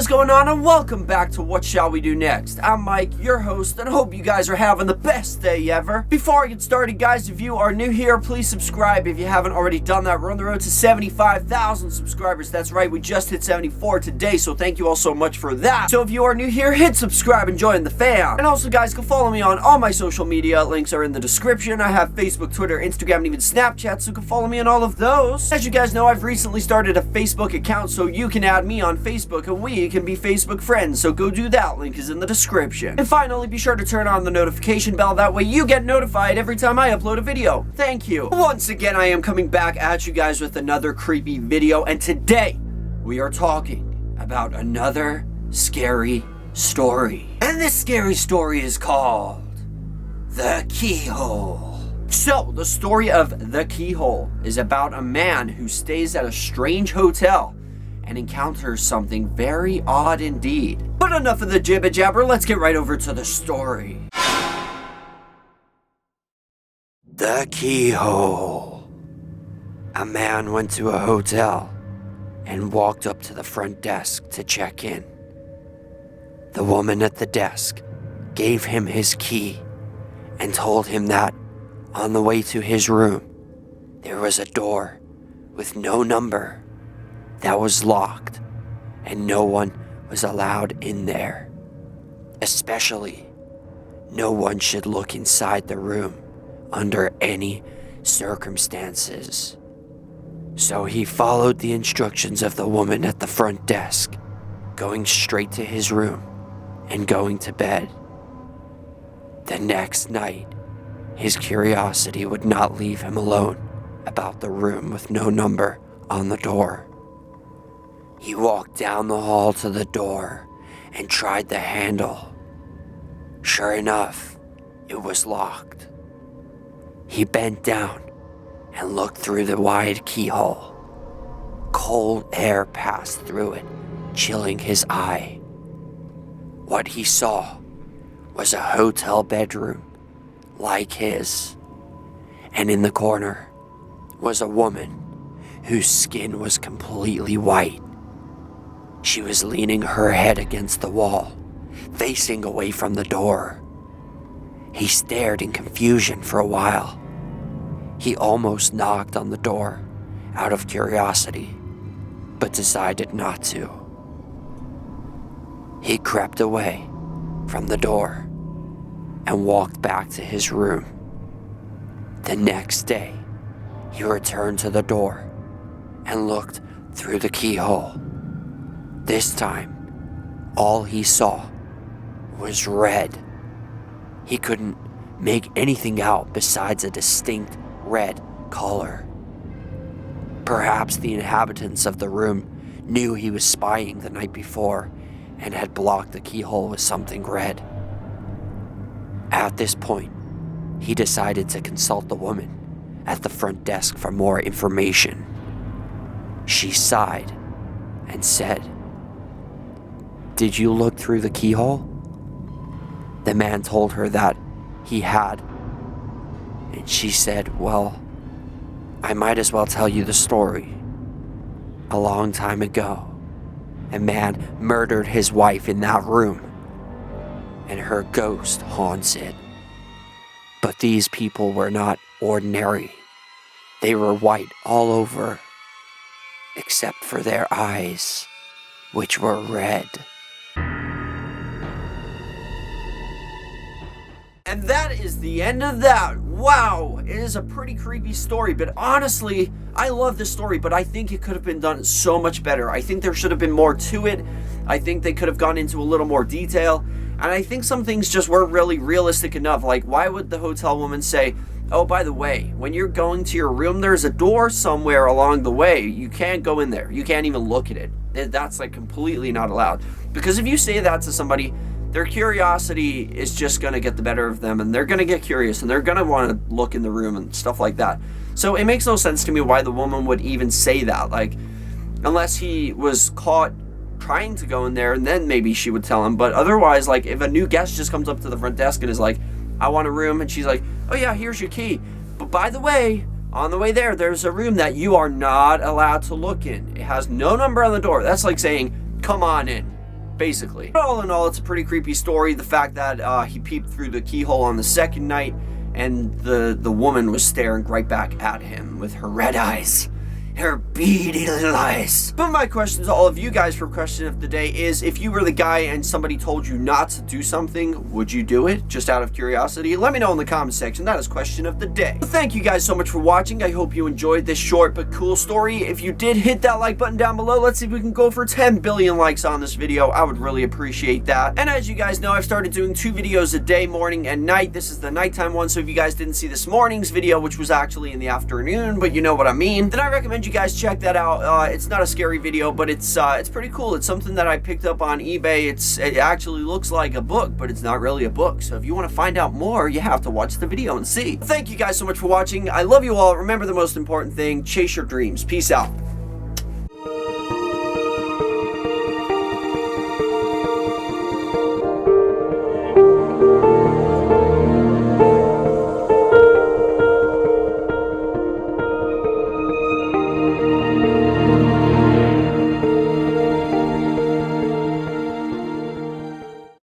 is going on, and welcome back to What Shall We Do Next. I'm Mike, your host, and I hope you guys are having the best day ever. Before I get started, guys, if you are new here, please subscribe if you haven't already done that. We're on the road to 75,000 subscribers. That's right, we just hit 74 today, so thank you all so much for that. So if you are new here, hit subscribe and join the fam. And also, guys, go follow me on all my social media. Links are in the description. I have Facebook, Twitter, Instagram, and even Snapchat, so go follow me on all of those. As you guys know, I've recently started a Facebook account, so you can add me on Facebook and we can be Facebook friends, so go do that. Link is in the description. And finally, be sure to turn on the notification bell, that way you get notified every time I upload a video. Thank you. Once again, I am coming back at you guys with another creepy video, and today we are talking about another scary story. And this scary story is called The Keyhole. So, the story of The Keyhole is about a man who stays at a strange hotel and encounters something very odd indeed. But enough of the jibber jabber, let's get right over to the story. The Keyhole. A man went to a hotel and walked up to the front desk to check in. The woman at the desk gave him his key and told him that on the way to his room, there was a door with no number that was locked, and no one was allowed in there. Especially, no one should look inside the room under any circumstances. So he followed the instructions of the woman at the front desk, going straight to his room and going to bed. The next night, his curiosity would not leave him alone about the room with no number on the door. He walked down the hall to the door and tried the handle. Sure enough, it was locked. He bent down and looked through the wide keyhole. Cold air passed through it, chilling his eye. What he saw was a hotel bedroom like his, and in the corner was a woman whose skin was completely white. She was leaning her head against the wall, facing away from the door. He stared in confusion for a while. He almost knocked on the door out of curiosity, but decided not to. He crept away from the door and walked back to his room. The next day, he returned to the door and looked through the keyhole. This time, all he saw was red. He couldn't make anything out besides a distinct red color. Perhaps the inhabitants of the room knew he was spying the night before and had blocked the keyhole with something red. At this point, he decided to consult the woman at the front desk for more information. She sighed and said, "Did you look through the keyhole?" The man told her that he had, and she said, "Well, I might as well tell you the story. A long time ago, a man murdered his wife in that room, and her ghost haunts it. But these people were not ordinary. They were white all over, except for their eyes, which were red." And that is the end of that. Wow, it is a pretty creepy story, but honestly, I love this story, but I think it could have been done so much better. I think there should have been more to it. I think they could have gone into a little more detail, and I think some things just weren't really realistic enough. Like, why would the hotel woman say, "Oh, by the way, when you're going to your room, there's a door somewhere along the way. You can't go in there. You can't even look at it." That's like completely not allowed. Because if you say that to somebody, their curiosity is just going to get the better of them, and they're going to get curious, and they're going to want to look in the room and stuff like that. So it makes no sense to me why the woman would even say that. Like, unless he was caught trying to go in there, and then maybe she would tell him. But otherwise, like, if a new guest just comes up to the front desk and is like, "I want a room," and she's like, "Oh yeah, here's your key. But by the way, on the way there's a room that you are not allowed to look in. It has no number on the door." That's like saying, "Come on in." basically. But all in all, it's a pretty creepy story. The fact that he peeped through the keyhole on the second night and the woman was staring right back at him with her red eyes. Her beady little eyes. But my question to all of you guys for question of the day is, if you were the guy and somebody told you not to do something, would you do it? Just out of curiosity? Let me know in the comment section. That is question of the day. Thank you guys so much for watching. I hope you enjoyed this short but cool story. If you did, hit that like button down below. Let's see if we can go for 10 billion likes on this video. I would really appreciate that. And as you guys know, I've started doing 2 videos a day, morning and night. This is the nighttime one, so if you guys didn't see this morning's video, which was actually in the afternoon, but you know what I mean, then I recommend you guys check that out. It's not a scary video, but it's pretty cool. It's something that I picked up on eBay. It actually looks like a book, but it's not really a book. So if you want to find out more, you have to watch the video and see. Thank you guys so much for watching. I love you all. Remember the most important thing: chase your dreams. Peace out.